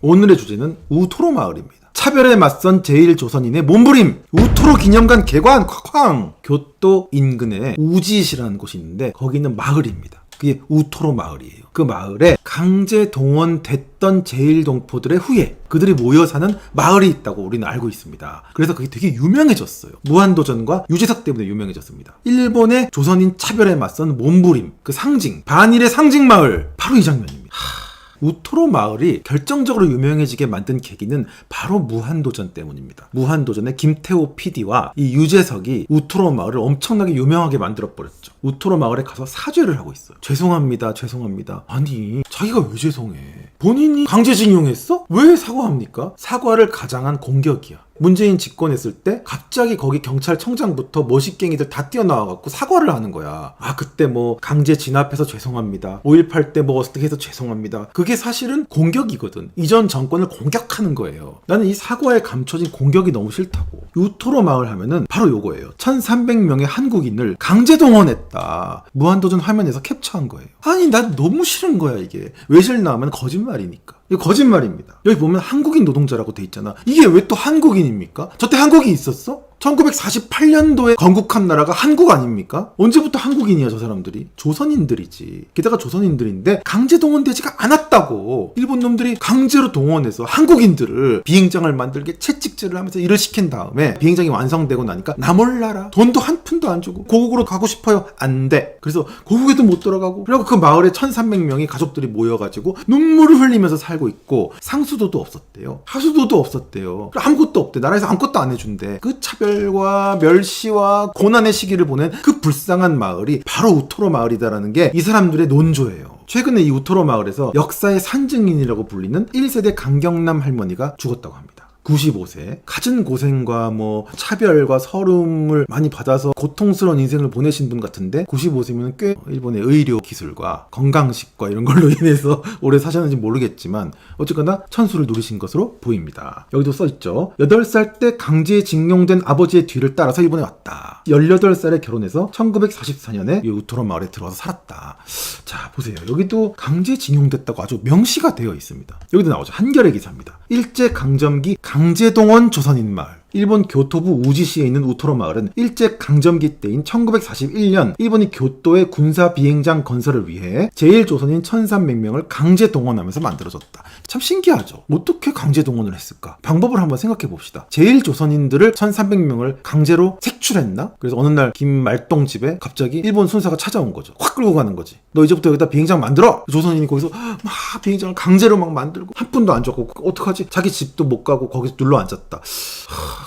오늘의 주제는 우토로 마을입니다. 차별에 맞선 제1조선인의 몸부림, 우토로 기념관 개관 쾅쾅. 교토 인근에 우지시라는 곳이 있는데 거기는 마을입니다. 그게 우토로 마을이에요. 그 마을에 강제 동원됐던 제1동포들의 후예, 그들이 모여 사는 마을이 있다고 우리는 알고 있습니다. 그래서 그게 되게 유명해졌어요. 무한도전과 유재석 때문에 유명해졌습니다. 일본의 조선인 차별에 맞선 몸부림, 그 상징, 반일의 상징 마을, 바로 이 장면입니다. 우토로 마을이 결정적으로 유명해지게 만든 계기는 바로 무한도전 때문입니다. 무한도전의 김태호 PD와 이 유재석이 우토로 마을을 엄청나게 유명하게 만들어버렸죠. 우토로 마을에 가서 사죄를 하고 있어요. 죄송합니다. 아니 자기가 왜 죄송해? 본인이 강제징용했어? 왜 사과합니까? 사과를 가장한 공격이야. 문재인 집권했을 때 갑자기 거기 경찰청장부터 머시갱이들 다 뛰어나와갖고 사과를 하는 거야. 그때 뭐 강제 진압해서 죄송합니다. 5.18 때 뭐 어떻게 해서 죄송합니다. 그게 사실은 공격이거든. 이전 정권을 공격하는 거예요. 나는 이 사과에 감춰진 공격이 너무 싫다고. 우토로 마을 하면은 바로 요거예요. 1300명의 한국인을 강제 동원했다. 무한도전 화면에서 캡처한 거예요. 아니 난 너무 싫은 거야 이게. 왜 싫나 하면 거짓말이니까. 이거 거짓말입니다. 여기 보면 한국인 노동자라고 돼 있잖아. 이게 왜 또 한국인입니까? 저때 한국이 있었어? 1948년도에 건국한 나라가 한국 아닙니까? 언제부터 한국인이야 저 사람들이? 조선인들이지. 게다가 조선인들인데 강제 동원되지가 않았다고. 일본 놈들이 강제로 동원해서 한국인들을 비행장을 만들게 채찍질을 하면서 일을 시킨 다음에 비행장이 완성되고 나니까 나 몰라라. 돈도 한 푼도 안 주고 고국으로 가고 싶어요. 안 돼. 그래서 고국에도 못 들어가고. 그리고 그 마을에 1300명이 가족들이 모여가지고 눈물을 흘리면서 살고 있고 상수도도 없었대요. 하수도도 없었대요. 아무것도 없대. 나라에서 아무것도 안 해준대. 그 차별과 멸시와 고난의 시기를 보낸 그 불쌍한 마을이 바로 우토로 마을이다라는 게 이 사람들의 논조예요. 최근에 이 우토로 마을에서 역사의 산증인이라고 불리는 1세대 강경남 할머니가 죽었다고 합니다. 95세. 갖은 고생과 뭐 차별과 서름을 많이 받아서 고통스러운 인생을 보내신 분 같은데 95세면 꽤 일본의 의료 기술과 건강식과 이런 걸로 인해서 오래 사셨는지 모르겠지만 어쨌거나 천수를 누리신 것으로 보입니다. 여기도 써있죠. 8살 때 강제징용된 아버지의 뒤를 따라서 일본에 왔다. 18살에 결혼해서 1944년에 이 우토로 마을에 들어와서 살았다. 자 보세요. 여기도 강제징용됐다고 아주 명시가 되어 있습니다. 여기도 나오죠. 한겨레 기사입니다. 일제강점기 강제동원 조선인 마을. 일본 교토부 우지시에 있는 우토로 마을은 일제강점기 때인 1941년 일본이 교토의 군사 비행장 건설을 위해 제1조선인 1300명을 강제 동원하면서 만들어졌다. 참 신기하죠. 어떻게 강제 동원을 했을까? 방법을 한번 생각해 봅시다. 제1조선인들을 1300명을 강제로 색출했나? 그래서 어느 날 김말동 집에 갑자기 일본 순사가 찾아온 거죠. 확 끌고 가는 거지. 너 이제부터 여기다 비행장 만들어! 조선인이 거기서 막 비행장을 강제로 막 만들고 한 푼도 안 줬고 어떡하지? 자기 집도 못 가고 거기서 눌러 앉았다.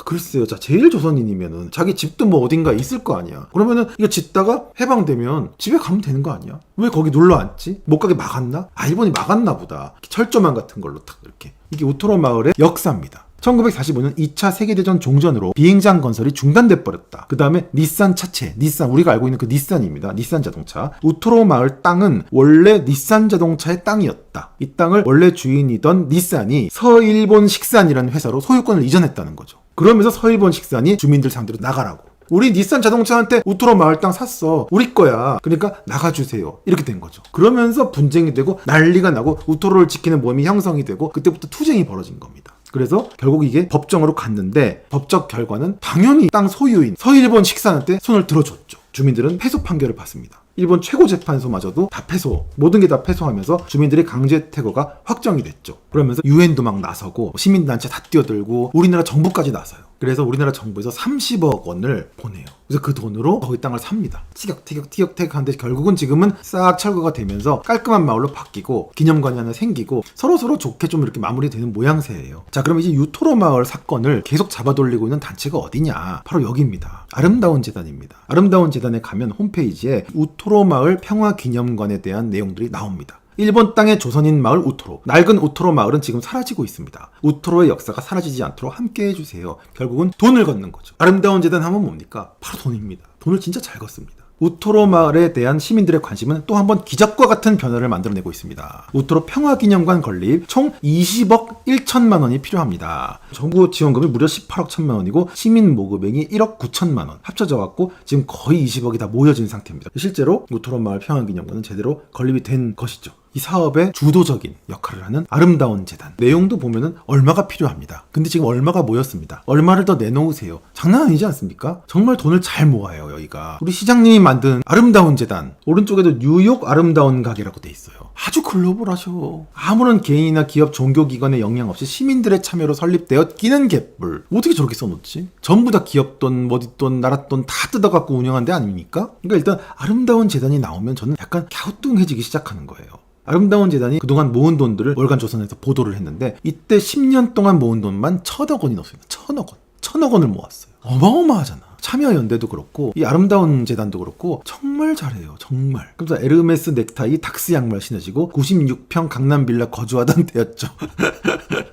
글쎄요. 자, 제1조선인이면은 자기 집도 뭐 어딘가 있을 거 아니야. 그러면은 이거 짓다가 해방되면 집에 가면 되는 거 아니야? 왜 거기 눌러 앉지? 못 가게 막았나? 일본이 막았나 보다. 철조망 같은 걸로 딱 이렇게. 이게 우토로 마을의 역사입니다. 1945년 2차 세계대전 종전으로 비행장 건설이 중단돼 버렸다. 그 다음에 닛산 차체, 우리가 알고 있는 그 닛산입니다. 닛산 자동차. 우토로 마을 땅은 원래 닛산 자동차의 땅이었다. 이 땅을 원래 주인이던 닛산이 서일본 식산이라는 회사로 소유권을 이전했다는 거죠. 그러면서 서일본 식산이 주민들 상대로 나가라고. 우리 닛산 자동차한테 우토로 마을 땅 샀어. 우리 거야. 그러니까 나가주세요. 이렇게 된 거죠. 그러면서 분쟁이 되고 난리가 나고 우토로를 지키는 모임이 형성이 되고 그때부터 투쟁이 벌어진 겁니다. 그래서 결국 이게 법정으로 갔는데 법적 결과는 당연히 땅 소유인 서일본 식산한테 손을 들어줬죠. 주민들은 패소 판결을 받습니다. 일본 최고재판소마저도 다 패소, 모든 게 다 패소하면서 주민들의 강제 퇴거가 확정이 됐죠. 그러면서 유엔도 막 나서고 시민단체 다 뛰어들고 우리나라 정부까지 나서요. 그래서 우리나라 정부에서 30억 원을 보내요. 그래서 그 돈으로 거기 땅을 삽니다. 티격태격 하는데 결국은 지금은 싹 철거가 되면서 깔끔한 마을로 바뀌고 기념관이 하나 생기고 서로서로 좋게 좀 이렇게 마무리되는 모양새예요. 자, 그럼 이제 우토로 마을 사건을 계속 잡아돌리고 있는 단체가 어디냐? 바로 여기입니다. 아름다운 재단입니다. 아름다운 재단에 가면 홈페이지에 우토로 마을 평화기념관에 대한 내용들이 나옵니다. 일본 땅의 조선인 마을 우토로. 낡은 우토로 마을은 지금 사라지고 있습니다. 우토로의 역사가 사라지지 않도록 함께 해주세요. 결국은 돈을 걷는 거죠. 아름다운 재단 하면 뭡니까? 바로 돈입니다. 돈을 진짜 잘 걷습니다. 우토로 마을에 대한 시민들의 관심은 또 한 번 기적과 같은 변화를 만들어내고 있습니다. 우토로 평화기념관 건립 총 20억 1천만 원이 필요합니다. 정부 지원금이 무려 18억 1천만 원이고 시민 모금액이 1억 9천만 원 합쳐져 갖고 지금 거의 20억이 다 모여진 상태입니다. 실제로 우토로 마을 평화기념관은 제대로 건립이 된 것이죠. 이 사업의 주도적인 역할을 하는 아름다운 재단. 내용도 보면은 얼마가 필요합니다. 근데 지금 얼마가 모였습니다. 얼마를 더 내놓으세요. 장난 아니지 않습니까? 정말 돈을 잘 모아요, 여기가. 우리 시장님이 만든 아름다운 재단. 오른쪽에도 뉴욕 아름다운 가게라고 돼 있어요. 아주 글로벌하셔. 아무런 개인이나 기업, 종교기관의 영향 없이 시민들의 참여로 설립되어 끼는 갯불. 어떻게 저렇게 써놓지? 전부 다 기업 돈, 어디 돈, 나라 돈 다 뜯어갖고 운영한 데 아닙니까? 그러니까 일단 아름다운 재단이 나오면 저는 약간 갸우뚱해지기 시작하는 거예요. 아름다운 재단이 그동안 모은 돈들을 월간 조선에서 보도를 했는데 이때 10년 동안 모은 돈만 1,000억 원이 넘습니다. 1,000억 원. 1,000억 원을 모았어요. 어마어마하잖아. 참여연대도 그렇고 이 아름다운 재단도 그렇고 정말 잘해요. 정말. 그래서 에르메스 넥타이 닥스 양말 신으시고 96평 강남 빌라 거주하던 때였죠.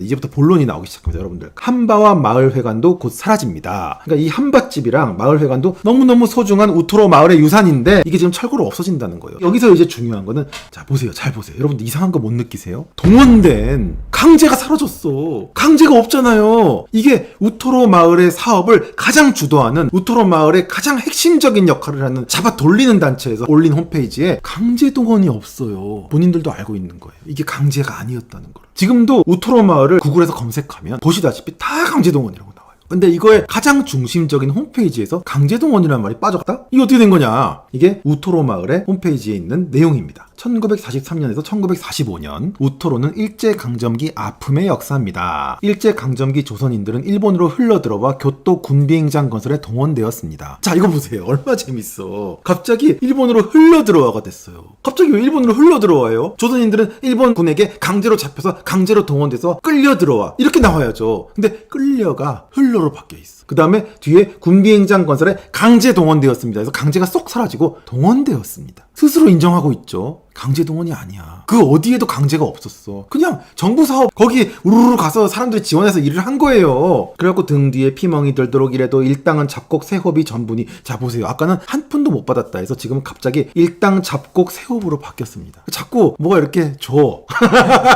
이제부터 본론이 나오기 시작합니다. 여러분들. 한바와 마을회관도 곧 사라집니다. 그러니까 이 한밭집이랑 마을회관도 너무너무 소중한 우토로 마을의 유산인데 이게 지금 철거로 없어진다는 거예요. 여기서 이제 중요한 거는 자 보세요. 잘 보세요. 여러분들 이상한 거 못 느끼세요? 동원된 강제가 사라졌어. 강제가 없잖아요. 이게 우토로 마을의 사업을 가장 주도하는 우토로 마을의 가장 핵심적인 역할을 하는 잡아 돌리는 단체에서 올린 홈페이지에 강제 동원이 없어요. 본인들도 알고 있는 거예요. 이게 강제가 아니었다는 걸. 지금도 우토로 마을을 구글에서 검색하면 보시다시피 다 강제 동원이라고 나와요. 근데 이거의 가장 중심적인 홈페이지에서 강제 동원이라는 말이 빠졌다? 이게 어떻게 된 거냐? 이게 우토로 마을의 홈페이지에 있는 내용입니다. 1943년에서 1945년 우토로는 일제강점기 아픔의 역사입니다. 일제강점기 조선인들은 일본으로 흘러들어와 교토 군비행장 건설에 동원되었습니다. 자 이거 보세요. 얼마나 재밌어. 갑자기 일본으로 흘러들어와가 됐어요. 갑자기 왜 일본으로 흘러들어와요? 조선인들은 일본군에게 강제로 잡혀서 강제로 동원돼서 끌려들어와 이렇게 나와야죠. 근데 끌려가 흘러로 바뀌어있어. 그 다음에 뒤에 군비행장 건설에 강제 동원되었습니다. 그래서 강제가 쏙 사라지고 동원되었습니다. 스스로 인정하고 있죠. 강제 동원이 아니야. 그 어디에도 강제가 없었어. 그냥 정부 사업 거기 우르르 가서 사람들이 지원해서 일을 한 거예요. 그래갖고 등 뒤에 피멍이 들도록 이래도 일당은 잡곡 세홉이 전분이. 자 보세요. 아까는 한 푼도 못 받았다 해서 지금은 갑자기 일당 잡곡 세홉으로 바뀌었습니다. 자꾸 뭐가 이렇게 줘.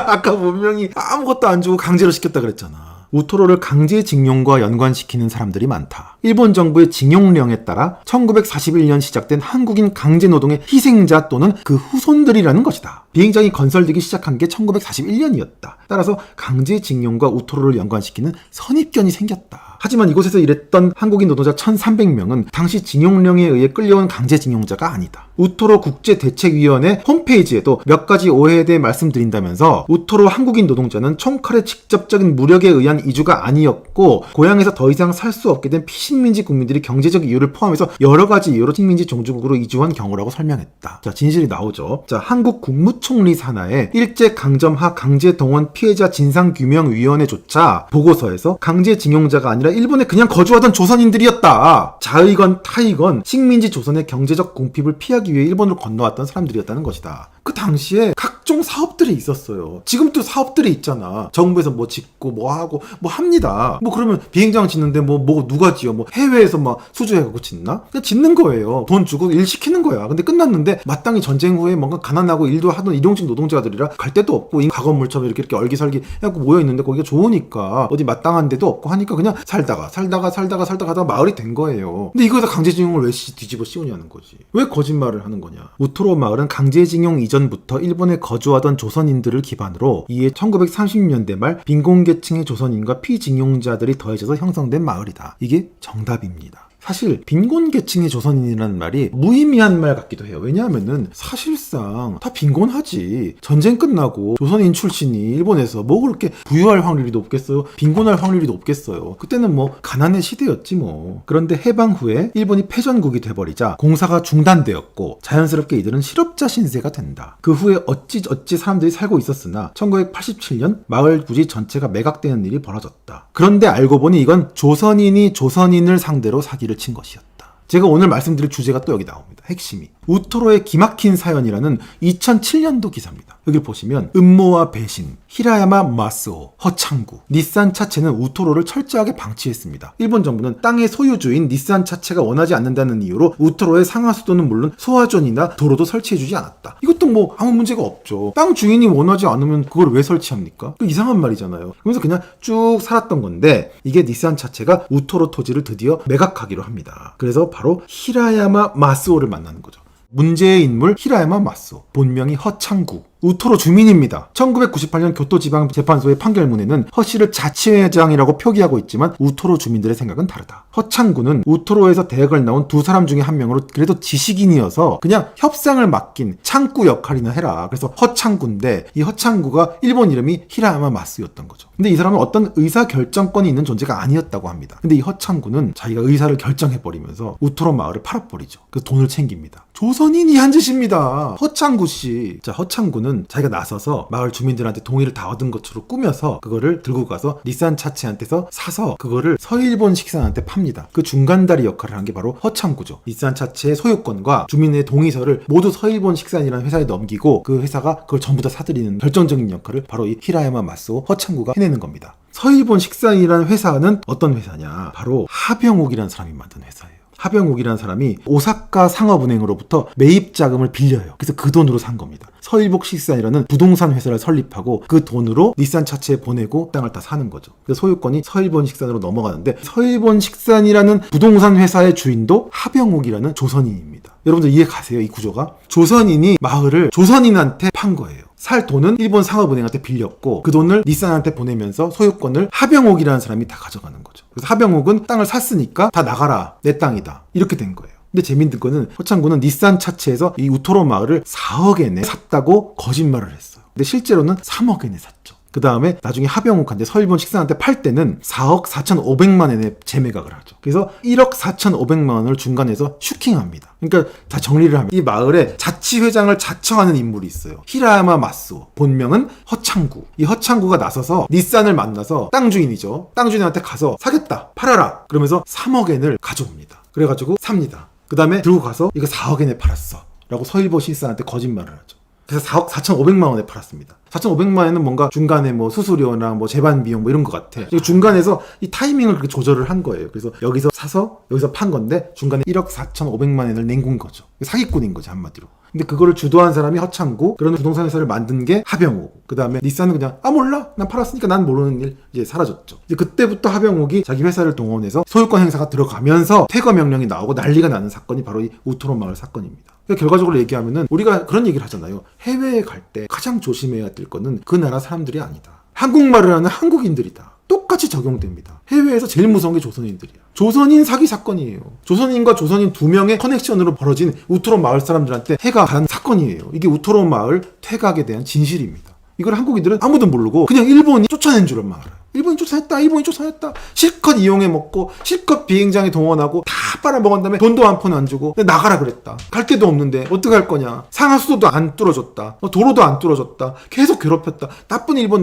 아까 분명히 아무것도 안 주고 강제로 시켰다 그랬잖아. 우토로를 강제징용과 연관시키는 사람들이 많다. 일본 정부의 징용령에 따라 1941년 시작된 한국인 강제노동의 희생자 또는 그 후손들이라는 것이다. 비행장이 건설되기 시작한 게 1941년이었다. 따라서 강제징용과 우토로를 연관시키는 선입견이 생겼다. 하지만 이곳에서 일했던 한국인 노동자 1,300명은 당시 징용령에 의해 끌려온 강제징용자가 아니다. 우토로 국제대책위원회 홈페이지에도 몇 가지 오해에 대해 말씀드린다면서 우토로 한국인 노동자는 총칼의 직접적인 무력에 의한 이주가 아니었고 고향에서 더 이상 살 수 없게 된 피식민지 국민들이 경제적 이유를 포함해서 여러 가지 이유로 식민지 종주국으로 이주한 경우라고 설명했다. 자 진실이 나오죠. 자 한국 국무총리 산하의 일제강점하 강제동원 피해자 진상규명위원회조차 보고서에서 강제징용자가 아니라 일본에 그냥 거주하던 조선인들이었다. 자의건 타의건 식민지 조선의 경제적 궁핍을 피하기 위해 일본으로 건너왔던 사람들이었다는 것이다. 그 당시에 각종 사업들이 있었어요. 지금도 사업들이 있잖아. 정부에서 뭐 짓고 뭐 하고 뭐 합니다. 뭐 그러면 비행장 짓는데 뭐 누가 지어? 뭐 해외에서 막 수주해갖고 짓나? 그냥 짓는 거예요. 돈 주고 일 시키는 거야. 근데 끝났는데 마땅히 전쟁 후에 뭔가 가난하고 일도 하던 일용직 노동자들이라 갈 데도 없고 과거물처럼 이렇게 얼기설기 해갖고 모여있는데 거기가 좋으니까 어디 마땅한 데도 없고 하니까 그냥 살다가 하다가 마을이 된 거예요. 근데 이거에다 강제징용을 왜 뒤집어 씌우냐는 거지. 왜 거짓말을 하는 거냐. 우토로 마을은 강제징용 이전부터 일본에 거주하던 조선인들을 기반으로 이에 1930년대 말 빈곤계층의 조선인과 피징용자들이 더해져서 형성된 마을이다. 이게 정답입니다. 사실 빈곤계층의 조선인이라는 말이 무의미한 말 같기도 해요. 왜냐하면은 사실상 다 빈곤하지. 전쟁 끝나고 조선인 출신이 일본에서 뭐 그렇게 부유할 확률이 높겠어요? 빈곤할 확률이 높겠어요? 그때는 뭐 가난의 시대였지 뭐. 그런데 해방 후에 일본이 패전국이 돼버리자 공사가 중단되었고 자연스럽게 이들은 실업자 신세가 된다. 그 후에 어찌 사람들이 살고 있었으나 1987년 마을 부지 전체가 매각되는 일이 벌어졌다. 그런데 알고 보니 이건 조선인이 조선인을 상대로 사기를 친 것이었다. 제가 오늘 말씀드릴 주제가 또 여기 나옵니다. 핵심이. 우토로의 기막힌 사연이라는 2007년도 기사입니다. 여기 보시면 음모와 배신, 히라야마 마스오, 허창구, 닛산 차체는 우토로를 철저하게 방치했습니다. 일본 정부는 땅의 소유주인 닛산 차체가 원하지 않는다는 이유로 우토로의 상하수도는 물론 소화전이나 도로도 설치해주지 않았다. 이것도 뭐 아무 문제가 없죠. 땅 주인이 원하지 않으면 그걸 왜 설치합니까? 이상한 말이잖아요. 그래서 그냥 쭉 살았던 건데 이게 닛산 차체가 우토로 토지를 드디어 매각하기로 합니다. 그래서 바로 히라야마 마스오를 만나는 거죠. 문제의 인물 히라야마 마스오, 본명이 허창구. 우토로 주민입니다. 1998년 교토지방재판소의 판결문에는 허 씨를 자치회장이라고 표기하고 있지만 우토로 주민들의 생각은 다르다. 허창구는 우토로에서 대학을 나온 두 사람 중에 한 명으로 그래도 지식인이어서 그냥 협상을 맡긴 창구 역할이나 해라. 그래서 허창구인데 이 허창구가 일본 이름이 히라야마 마스였던 거죠. 근데 이 사람은 어떤 의사 결정권이 있는 존재가 아니었다고 합니다. 근데 이 허창구는 자기가 의사를 결정해버리면서 우토로 마을을 팔아버리죠. 그래서 돈을 챙깁니다. 조선인이 한 짓입니다. 허창구 씨. 자, 허창구는 자기가 나서서 마을 주민들한테 동의를 다 얻은 것으로 꾸며서 그거를 들고 가서 니산 차체한테서 사서 그거를 서일본 식산한테 팝니다. 그 중간다리 역할을 한 게 바로 허창구죠. 니산 차체의 소유권과 주민의 동의서를 모두 서일본 식산이라는 회사에 넘기고 그 회사가 그걸 전부 다 사들이는 결정적인 역할을 바로 이 히라야마 마스오 허창구가 해내는 겁니다. 서일본 식산이라는 회사는 어떤 회사냐? 바로 하병욱이라는 사람이 만든 회사예요. 하병욱이라는 사람이 오사카 상업은행으로부터 매입 자금을 빌려요. 그래서 그 돈으로 산 겁니다. 서일복 식산이라는 부동산 회사를 설립하고 그 돈으로 니산 차체에 보내고 땅을 다 사는 거죠. 그래서 소유권이 서일본 식산으로 넘어가는데 서일본 식산이라는 부동산 회사의 주인도 하병욱이라는 조선인입니다. 여러분들 이해 가세요? 이 구조가? 조선인이 마을을 조선인한테 판 거예요. 살 돈은 일본 상업은행한테 빌렸고 그 돈을 니산한테 보내면서 소유권을 하병욱이라는 사람이 다 가져가는 거죠. 그래서 하병욱은 땅을 샀으니까 다 나가라. 내 땅이다. 이렇게 된 거예요. 근데 재밌는 거는 허창구는 니산 차체에서 이 우토로 마을을 4억엔에 샀다고 거짓말을 했어요. 근데 실제로는 3억엔에 샀죠. 그 다음에 나중에 하병욱한테 서일본 식산한테 팔 때는 4억 4,500만 엔에 재매각을 하죠. 그래서 1억 4,500만 원을 중간에서 슈킹합니다. 그러니까 다 정리를 하면 이 마을에 자치회장을 자청하는 인물이 있어요. 히라야마 마스오. 본명은 허창구. 이 허창구가 나서서 니산을 만나서 땅 주인이죠. 땅 주인한테 가서 사겠다. 팔아라. 그러면서 3억 엔을 가져옵니다. 그래가지고 삽니다. 그 다음에 들고 가서 이거 4억 엔에 팔았어. 라고 서일본 식산한테 거짓말을 하죠. 그래서 4억 4,500만 원에 팔았습니다. 4,500만 원은 뭔가 중간에 뭐 수수료나 뭐 재반 비용 뭐 이런 것 같아. 중간에서 이 타이밍을 그렇게 조절을 한 거예요. 그래서 여기서 사서 여기서 판 건데 중간에 1억 4,500만 원을 낸군 거죠. 사기꾼인 거지 한마디로. 근데 그거를 주도한 사람이 허창구, 그런 부동산 회사를 만든 게 하병욱. 그 다음에 니산은 그냥 몰라 난 팔았으니까 난 모르는 일 이제 사라졌죠. 이제 그때부터 하병욱이 자기 회사를 동원해서 소유권 행사가 들어가면서 퇴거 명령이 나오고 난리가 나는 사건이 바로 이 우토로 마을 사건입니다. 그러니까 결과적으로 얘기하면은 우리가 그런 얘기를 하잖아요. 해외에 갈 때 가장 조심해야 될 거는 그 나라 사람들이 아니다. 한국말을 하는 한국인들이다. 똑같이 적용됩니다. 해외에서 제일 무서운 게 조선인들이야. 조선인 사기 사건이에요. 조선인과 조선인 2명의 커넥션으로 벌어진 우토로 마을 사람들한테 해가 간 사건이에요. 이게 우토로 마을 퇴각에 대한 진실입니다. 이걸 한국인들은 아무도 모르고 그냥 일본이 쫓아낸 줄만 알아요. 일본이 쫓아냈다. 실컷 이용해 먹고 실컷 비행장에 동원하고 다 빨아먹은 다음에 돈도 한 푼 안 주고 나가라 그랬다. 갈 데도 없는데 어떡할 거냐. 상하수도도 안 뚫어줬다. 도로도 안 뚫어줬다. 계속 괴롭혔다. 나쁜 일본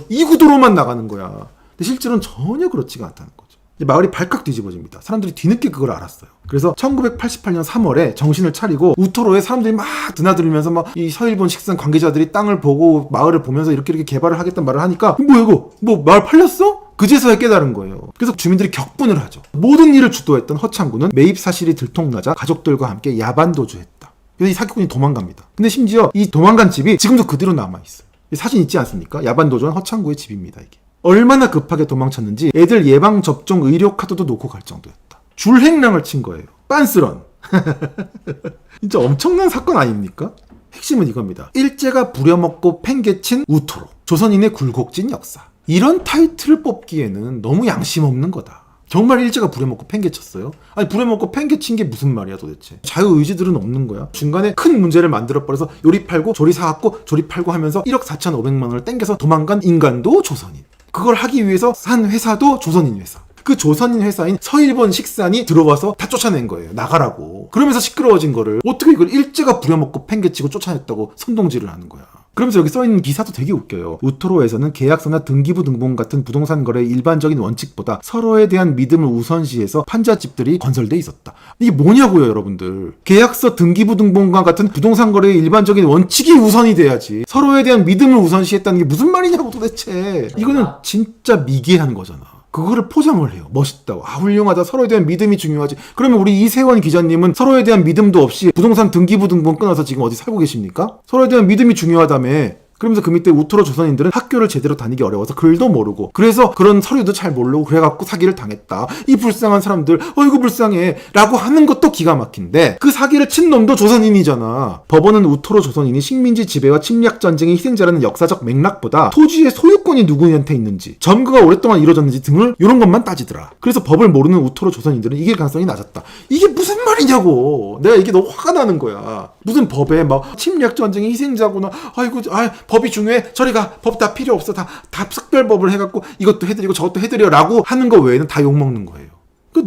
이 구도로만 나가는 거야. 근데 실제로는 전혀 그렇지가 않다는 거죠. 마을이 발칵 뒤집어집니다. 사람들이 뒤늦게 그걸 알았어요. 그래서 1988년 3월에 정신을 차리고 우토로에 사람들이 막 드나들면서 막 이 서일본 식산 관계자들이 땅을 보고 마을을 보면서 이렇게 개발을 하겠다는 말을 하니까 뭐야 이거 뭐 마을 팔렸어? 그제서야 깨달은 거예요. 그래서 주민들이 격분을 하죠. 모든 일을 주도했던 허창구는 매입 사실이 들통나자 가족들과 함께 야반도주했다. 그래서 이 사기꾼이 도망갑니다. 근데 심지어 이 도망간 집이 지금도 그대로 남아있어요. 사진 있지 않습니까? 야반도주한 허창구의 집입니다. 이게 얼마나 급하게 도망쳤는지 애들 예방접종 의료카드도 놓고 갈 정도였다. 줄행랑을 친 거예요. 빤스런. 진짜 엄청난 사건 아닙니까? 핵심은 이겁니다. 일제가 부려먹고 팽개친 우토로. 조선인의 굴곡진 역사. 이런 타이틀을 뽑기에는 너무 양심 없는 거다. 정말 일제가 부려먹고 팽개쳤어요? 아니 부려먹고 팽개친 게 무슨 말이야 도대체. 자유의지들은 없는 거야. 중간에 큰 문제를 만들어버려서 요리 팔고 조리 사갖고 조리 팔고 하면서 1억 4,500만 원을 땡겨서 도망간 인간도 조선인. 그걸 하기 위해서 산 회사도 조선인 회사. 그 조선인 회사인 서일본 식산이 들어와서 다 쫓아낸 거예요. 나가라고. 그러면서 시끄러워진 거를 어떻게 이걸 일제가 부려먹고 팽개치고 쫓아냈다고 선동질을 하는 거야. 그러면서 여기 써있는 기사도 되게 웃겨요. 우토로에서는 계약서나 등기부 등본 같은 부동산 거래의 일반적인 원칙보다 서로에 대한 믿음을 우선시해서 판잣집들이 건설돼 있었다. 이게 뭐냐고요 여러분들. 계약서 등기부 등본과 같은 부동산 거래의 일반적인 원칙이 우선이 돼야지 서로에 대한 믿음을 우선시했다는 게 무슨 말이냐고 도대체. 이거는 진짜 미개한 거잖아. 그거를 포장을 해요. 멋있다고. 훌륭하다. 서로에 대한 믿음이 중요하지. 그러면 우리 이세원 기자님은 서로에 대한 믿음도 없이 부동산 등기부 등본 끊어서 지금 어디 살고 계십니까? 서로에 대한 믿음이 중요하다며. 그러면서 그 밑에 우토로 조선인들은 학교를 제대로 다니기 어려워서 글도 모르고 그래서 그런 서류도 잘 모르고 그래갖고 사기를 당했다. 이 불쌍한 사람들 어이구 불쌍해 라고 하는 것도 기가 막힌데 그 사기를 친 놈도 조선인이잖아. 법원은 우토로 조선인이 식민지 지배와 침략 전쟁의 희생자라는 역사적 맥락보다 토지의 소유권이 누구한테 있는지 점거가 오랫동안 이루어졌는지 등을 이런 것만 따지더라. 그래서 법을 모르는 우토로 조선인들은 이길 가능성이 낮았다. 이게 무슨 말이냐고. 내가 이게 너무 화가 나는 거야. 무슨 법에 막 침략 전쟁의 희생자구나. 아이고 법이 중요해. 저리 가. 법 다 필요 없어. 다 특별법을 해갖고 이것도 해드리고 저것도 해드려라고 하는 거 외에는 다 욕먹는 거예요.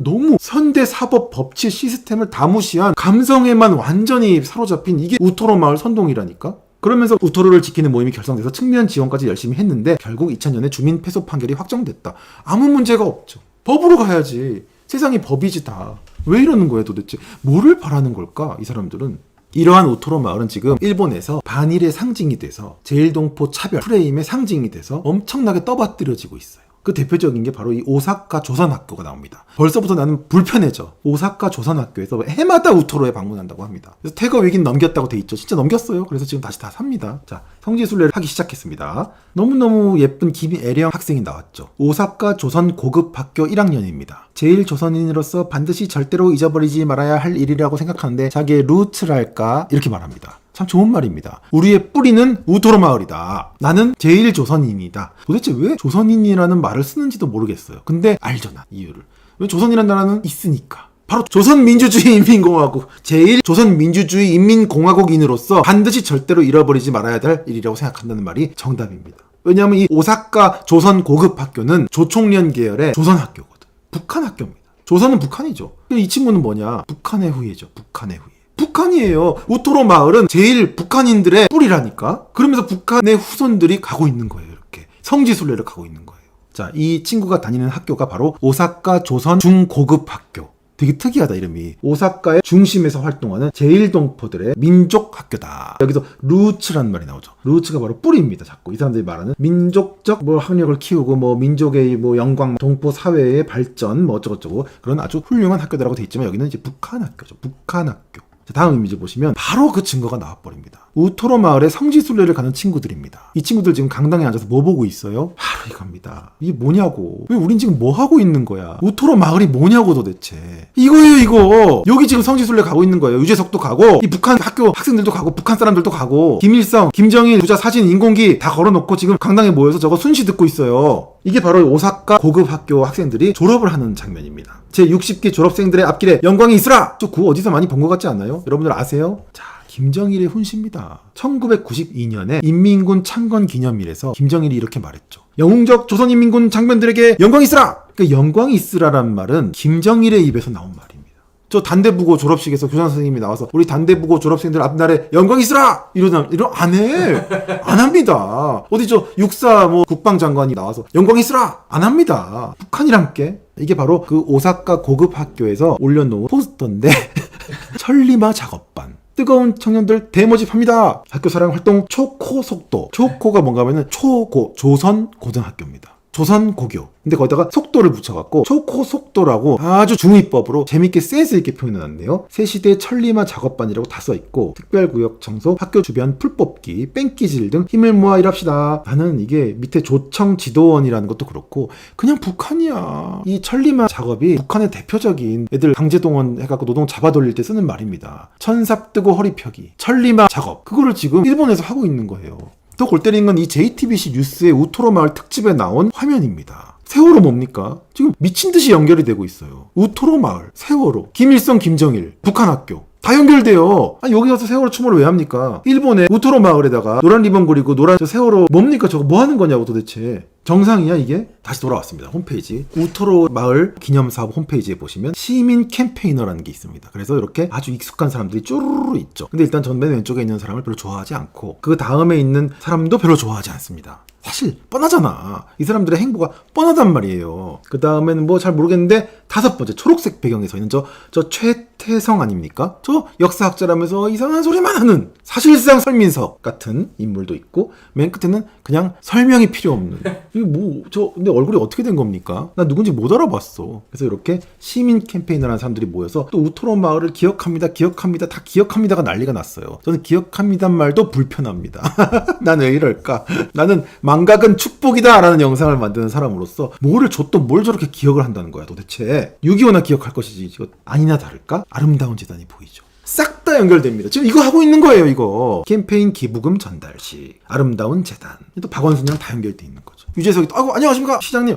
너무 현대 사법 법치 시스템을 다 무시한 감성에만 완전히 사로잡힌 이게 우토로 마을 선동이라니까. 그러면서 우토로를 지키는 모임이 결성돼서 측면 지원까지 열심히 했는데 결국 2000년에 주민 패소 판결이 확정됐다. 아무 문제가 없죠. 법으로 가야지. 세상이 법이지 다. 왜 이러는 거야 도대체? 뭐를 바라는 걸까 이 사람들은? 이러한 우토로 마을은 지금 일본에서 반일의 상징이 돼서 제일동포 차별 프레임의 상징이 돼서 엄청나게 떠받들여지고 있어요. 그 대표적인 게 바로 이 오사카 조선학교가 나옵니다. 벌써부터 나는 불편해져. 오사카 조선학교에서 해마다 우토로에 방문한다고 합니다. 그래서 퇴거 위기는 넘겼다고 돼 있죠. 진짜 넘겼어요. 그래서 지금 다시 다 삽니다. 자, 성지순례를 하기 시작했습니다. 너무너무 예쁜 김애령 학생이 나왔죠. 오사카 조선 고급학교 1학년입니다. 제일 조선인으로서 반드시 절대로 잊어버리지 말아야 할 일이라고 생각하는데 자기의 루트랄까 이렇게 말합니다. 참 좋은 말입니다. 우리의 뿌리는 우토로 마을이다. 나는 제일 조선인이다. 도대체 왜 조선인이라는 말을 쓰는지도 모르겠어요. 근데 알죠, 나 이유를. 왜 조선이라는 나라는 있으니까. 바로 조선민주주의 인민공화국, 제일 조선민주주의 인민공화국인으로서 반드시 절대로 잃어버리지 말아야 될 일이라고 생각한다는 말이 정답입니다. 왜냐하면 이 오사카 조선 고급학교는 조총련 계열의 조선학교거든. 북한 학교입니다. 조선은 북한이죠. 이 친구는 뭐냐? 북한의 후예죠. 북한의 후예. 북한이에요. 우토로 마을은 제일 북한인들의 뿌리라니까. 그러면서 북한의 후손들이 가고 있는 거예요. 이렇게 성지순례를 가고 있는 거예요. 자, 이 친구가 다니는 학교가 바로 오사카 조선 중고급학교. 되게 특이하다 이름이. 오사카의 중심에서 활동하는 제일동포들의 민족학교다. 여기서 루츠라는 말이 나오죠. 루츠가 바로 뿌리입니다. 자꾸 이 사람들이 말하는 민족적 학력을 키우고 민족의 영광, 동포 사회의 발전 어쩌고저쩌고 그런 아주 훌륭한 학교다라고 돼 있지만 여기는 이제 북한 학교죠. 북한 학교. 자, 다음 이미지 보시면 바로 그 증거가 나와버립니다. 우토로 마을에 성지순례를 가는 친구들입니다. 이 친구들 지금 강당에 앉아서 뭐 보고 있어요? 바로 이겁니다. 이게 뭐냐고. 왜 우린 지금 뭐 하고 있는 거야? 우토로 마을이 뭐냐고 도대체. 이거예요 이거. 여기 지금 성지순례 가고 있는 거예요. 유재석도 가고 이 북한 학교 학생들도 가고 북한 사람들도 가고 김일성, 김정일 부자 사진 인공기 다 걸어놓고 지금 강당에 모여서 저거 순시 듣고 있어요. 이게 바로 오사카 고급학교 학생들이 졸업을 하는 장면입니다. 제60기 졸업생들의 앞길에 영광이 있으라! 저 그거 어디서 많이 본 것 같지 않나요? 여러분들 아세요? 자, 김정일의 훈시입니다. 1992년에 인민군 창건 기념일에서 김정일이 이렇게 말했죠. 영웅적 조선인민군 장병들에게 영광이 있으라! 그러니까 영광이 있으라란 말은 김정일의 입에서 나온 말입니다. 저 단대부고 졸업식에서 교장 선생님이 나와서 우리 단대부고 졸업생들 앞날에 영광이 있으라! 이러면 안 해. 안 합니다. 어디 저 육사 국방장관이 나와서 영광이 있으라! 안 합니다. 북한이랑 게 이게 바로 그 오사카 고급학교에서 올려놓은 포스터인데 천리마 작업반. 뜨거운 청년들 대모집합니다. 학교 사랑 활동 초코 속도. 초코가 뭔가 하면은 초고, 조선 고등학교입니다. 조선고교. 근데 거기다가 속도를 붙여갖고 초코 속도라고 아주 중위법으로 재밌게 센스 있게 표현해놨네요. 새시대 천리마 작업반이라고 다 써있고 특별구역 청소, 학교 주변 풀 뽑기, 뺑기질 등 힘을 모아 일합시다. 나는 이게 밑에 조청 지도원이라는 것도 그렇고 그냥 북한이야. 이 천리마 작업이 북한의 대표적인 애들 강제동원 해갖고 노동 잡아돌릴 때 쓰는 말입니다. 천삽 뜨고 허리 펴기. 천리마 작업. 그거를 지금 일본에서 하고 있는 거예요. 더 골 때리는 건 이 JTBC 뉴스의 우토로 마을 특집에 나온 화면입니다. 세월호 뭡니까? 지금 미친 듯이 연결이 되고 있어요. 우토로 마을, 세월호, 김일성, 김정일, 북한 학교. 다 연결돼요. 아니 여기 가서 세월호 추모를 왜 합니까? 일본의 우토로 마을에다가 노란 리본 그리고 노란 세월호 뭡니까? 저거 뭐 하는 거냐고 도대체. 정상이야 이게? 다시 돌아왔습니다. 홈페이지. 우토로 마을 기념사업 홈페이지에 보시면 시민 캠페이너라는 게 있습니다. 그래서 이렇게 아주 익숙한 사람들이 쭈루루 있죠. 근데 일단 전 맨 왼쪽에 있는 사람을 별로 좋아하지 않고 그 다음에 있는 사람도 별로 좋아하지 않습니다. 사실 뻔하잖아. 이 사람들의 행보가 뻔하단 말이에요. 그 다음에는 뭐 잘 모르겠는데 5번째 초록색 배경에 서 있는 저 최태성 아닙니까? 저 역사학자라면서 이상한 소리만 하는 사실상 설민석 같은 인물도 있고, 맨 끝에는 그냥 설명이 필요 없는 근데 얼굴이 어떻게 된 겁니까? 나 누군지 못 알아봤어. 그래서 이렇게 시민 캠페인이라는 사람들이 모여서 또 우토로 마을을 기억합니다 다 기억합니다가 난리가 났어요. 저는 기억합니다 말도 불편합니다. 난 왜 이럴까? 나는 망각은 축복이다 라는 영상을 만드는 사람으로서 뭐를 줬또 뭘 저렇게 기억을 한다는 거야 도대체. 6.25나 기억할 것이지 이거 아니나 다를까? 아름다운 재단이 보이죠. 싹 다 연결됩니다. 지금 이거 하고 있는 거예요. 이거 캠페인 기부금 전달식, 아름다운 재단, 또 박원순이랑 다 연결돼 있는 거죠. 유재석이 또 안녕하십니까 시장님.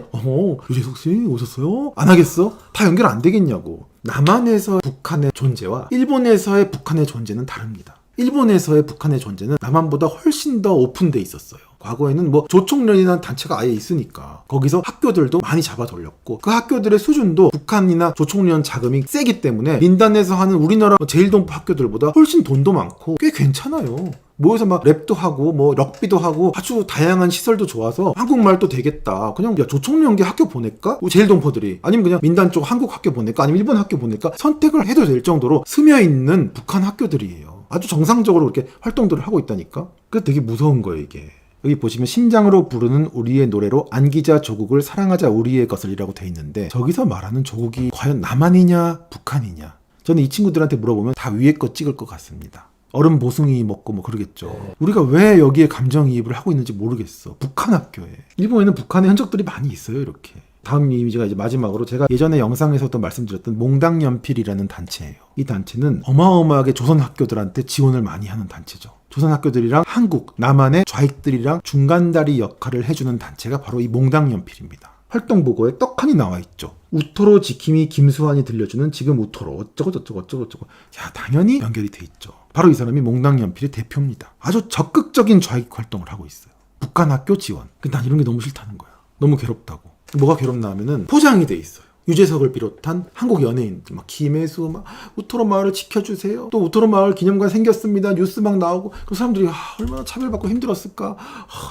유재석 씨 오셨어요? 안 하겠어? 다 연결 안 되겠냐고. 남한에서 북한의 존재와 일본에서의 북한의 존재는 다릅니다. 일본에서의 북한의 존재는 남한보다 훨씬 더 오픈돼 있었어요. 과거에는 뭐 조총련이라는 단체가 아예 있으니까 거기서 학교들도 많이 잡아 돌렸고, 그 학교들의 수준도 북한이나 조총련 자금이 세기 때문에 민단에서 하는 우리나라 제1동포 학교들보다 훨씬 돈도 많고 꽤 괜찮아요. 모여서 막 랩도 하고 뭐 럭비도 하고 아주 다양한 시설도 좋아서 한국말도 되겠다. 그냥 야 조총련계 학교 보낼까? 제1동포들이 아니면 그냥 민단 쪽 한국 학교 보낼까? 아니면 일본 학교 보낼까? 선택을 해도 될 정도로 스며있는 북한 학교들이에요. 아주 정상적으로 이렇게 활동들을 하고 있다니까. 그게 되게 무서운 거예요 이게. 여기 보시면 심장으로 부르는 우리의 노래로 안기자 조국을 사랑하자 우리의 것을 이라고 돼 있는데, 저기서 말하는 조국이 과연 남한이냐 북한이냐, 저는 이 친구들한테 물어보면 다 위에 거 찍을 것 같습니다. 얼음 보숭이 먹고 뭐 그러겠죠. 우리가 왜 여기에 감정이입을 하고 있는지 모르겠어. 북한 학교에. 일본에는 북한의 흔적들이 많이 있어요 이렇게. 다음 이미지가 이제 마지막으로 제가 예전에 영상에서도 말씀드렸던 몽당연필이라는 단체예요. 이 단체는 어마어마하게 조선 학교들한테 지원을 많이 하는 단체죠. 조선 학교들이랑 한국, 남한의 좌익들이랑 중간다리 역할을 해주는 단체가 바로 이 몽당연필입니다. 활동 보고에 떡하니 나와 있죠. 우토로 지킴이 김수환이 들려주는 지금 우토로 어쩌고. 야, 당연히 연결이 돼 있죠. 바로 이 사람이 몽당연필의 대표입니다. 아주 적극적인 좌익 활동을 하고 있어요. 북한 학교 지원. 근데 난 이런 게 너무 싫다는 거야. 너무 괴롭다고. 뭐가 괴롭나 하면은 포장이 돼 있어요. 유재석을 비롯한 한국 연예인들, 막 김혜수, 막 우토로 마을을 지켜주세요. 또 우토로 마을 기념관 생겼습니다. 뉴스 막 나오고. 그 사람들이 얼마나 차별받고 힘들었을까.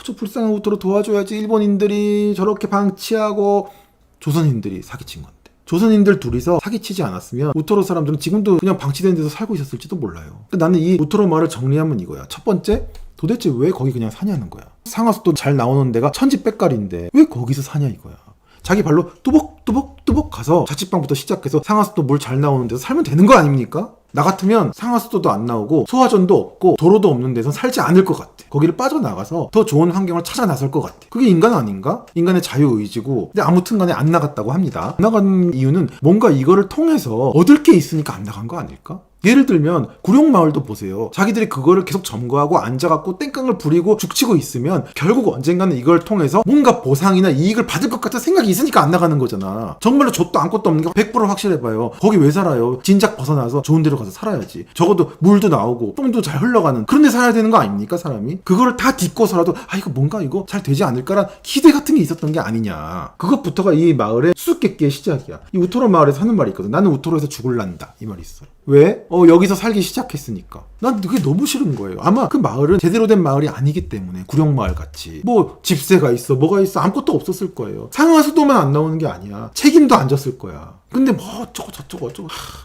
저 불쌍한 우토로 도와줘야지. 일본인들이 저렇게 방치하고 조선인들이 사기친 건데. 조선인들 둘이서 사기치지 않았으면 우토로 사람들은 지금도 그냥 방치된 데서 살고 있었을지도 몰라요. 나는 이 우토로 마을을 정리하면 이거야. 첫 번째, 도대체 왜 거기 그냥 사냐는 거야. 상하수도 잘 나오는 데가 천지백갈인데 왜 거기서 사냐 이거야. 자기 발로 뚜벅 가서 자취방부터 시작해서 상하수도 물 잘 나오는 데서 살면 되는 거 아닙니까? 나 같으면 상하수도도 안 나오고 소화전도 없고 도로도 없는 데서 살지 않을 것 같아. 거기를 빠져나가서 더 좋은 환경을 찾아 나설 것 같아. 그게 인간 아닌가? 인간의 자유의지고. 근데 아무튼 간에 안 나갔다고 합니다. 안 나간 이유는 뭔가 이거를 통해서 얻을 게 있으니까 안 나간 거 아닐까? 예를 들면 구룡마을도 보세요. 자기들이 그거를 계속 점거하고 앉아갖고 땡깡을 부리고 죽치고 있으면 결국 언젠가는 이걸 통해서 뭔가 보상이나 이익을 받을 것 같은 생각이 있으니까 안 나가는 거잖아. 정말로 젖도 아무것도 없는 게 100% 확실해봐요. 거기 왜 살아요? 진작 벗어나서 좋은 데로 가서 살아야지. 적어도 물도 나오고 똥도 잘 흘러가는 그런 데 살아야 되는 거 아닙니까 사람이? 그거를 다 딛고서라도 이거 뭔가 이거 잘 되지 않을까란 기대 같은 게 있었던 게 아니냐. 그것부터가 이 마을의 수수께끼의 시작이야. 이 우토로 마을에서 하는 말이 있거든. 나는 우토로에서 죽을란다 이 말이 있어. 왜? 여기서 살기 시작했으니까. 난 그게 너무 싫은 거예요. 아마 그 마을은 제대로 된 마을이 아니기 때문에 구룡마을 같이 뭐 집세가 있어 뭐가 있어 아무것도 없었을 거예요. 상하수도만 안 나오는 게 아니야. 책임도 안 졌을 거야. 근데 뭐 어쩌고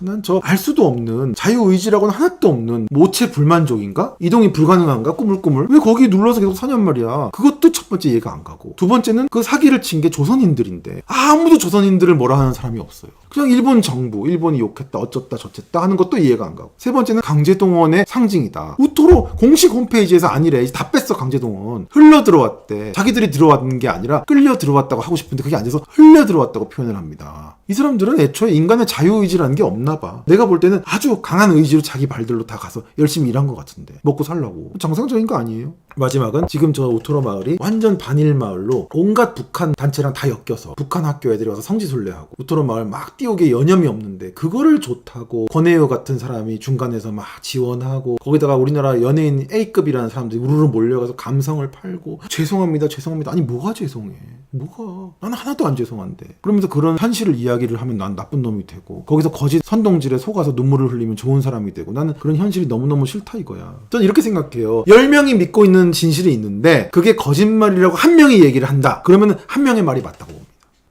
난 저 알 수도 없는 자유의지라고는 하나도 없는 모체 불만족인가? 이동이 불가능한가? 꾸물꾸물 왜 거기 눌러서 계속 사냔 말이야. 그것도 첫 번째 이해가 안 가고, 두 번째는 그 사기를 친 게 조선인들인데 아무도 조선인들을 뭐라 하는 사람이 없어요. 그냥 일본 정부, 일본이 욕했다 어쩌다 저쨌다 하는 것도 이해가 안 가고, 세 번째는 강제동원의 상징이다. 우토로 공식 홈페이지에서 아니래. 다 뺐어. 강제동원 흘러 들어왔대. 자기들이 들어왔는 게 아니라 끌려 들어왔다고 하고 싶은데 그게 아니라서 흘려 들어왔다고 표현을 합니다. 이 사람들은 애초에 인간의 자유의지라는 게 없나 봐. 내가 볼 때는 아주 강한 의지로 자기 발들로 다 가서 열심히 일한 것 같은데 먹고 살라고. 정상적인 거 아니에요? 마지막은 지금 저 우토로 마을이 완전 반일 마을로 온갖 북한 단체랑 다 엮여서 북한 학교 애들이 와서 성지순례하고 우토로 마을 막 띄우게 여념이 없는데 그거를 좋다고 권혜요 같은 사람이 중간에서 막 지원하고, 거기다가 우리나라 연예인 A급이라는 사람들이 우르르 몰려가서 감성을 팔고 죄송합니다 아니 뭐가 죄송해. 뭐가? 나는 하나도 안 죄송한데. 그러면서 그런 현실을 이야기를 하면 난 나쁜 놈이 되고, 거기서 거짓 선동질에 속아서 눈물을 흘리면 좋은 사람이 되고, 나는 그런 현실이 너무너무 싫다 이거야. 전 이렇게 생각해요. 10명이 믿고 있는 있는 진실이 있는데 그게 거짓말이라고 한 명이 얘기를 한다. 그러면 한 명의 말이 맞다고 봅니다.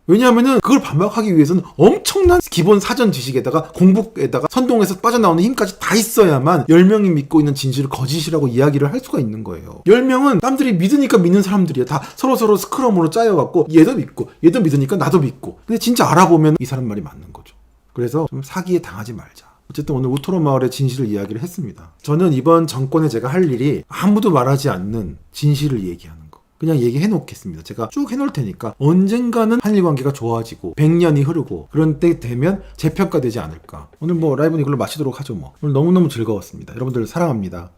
왜냐하면은 그걸 반박하기 위해서는 엄청난 기본 사전 지식에다가 공부에다가 선동에서 빠져나오는 힘까지 다 있어야만 10명이 믿고 있는 진실을 거짓이라고 이야기를 할 수가 있는 거예요. 10명은 남들이 믿으니까 믿는 사람들이야. 다 서로서로 스크럼으로 짜여갖고 얘도 믿고 얘도 믿으니까 나도 믿고. 근데 진짜 알아보면 이 사람 말이 맞는 거죠. 그래서 좀 사기에 당하지 말자. 어쨌든 오늘 우토로 마을의 진실을 이야기를 했습니다. 저는 이번 정권에 제가 할 일이 아무도 말하지 않는 진실을 얘기하는 거. 그냥 얘기해 놓겠습니다. 제가 쭉 해놓을 테니까 언젠가는 한일 관계가 좋아지고 100년이 흐르고 그런 때 되면 재평가되지 않을까. 오늘 뭐 라이브는 이걸로 마치도록 하죠 뭐. 오늘 너무너무 즐거웠습니다. 여러분들 사랑합니다.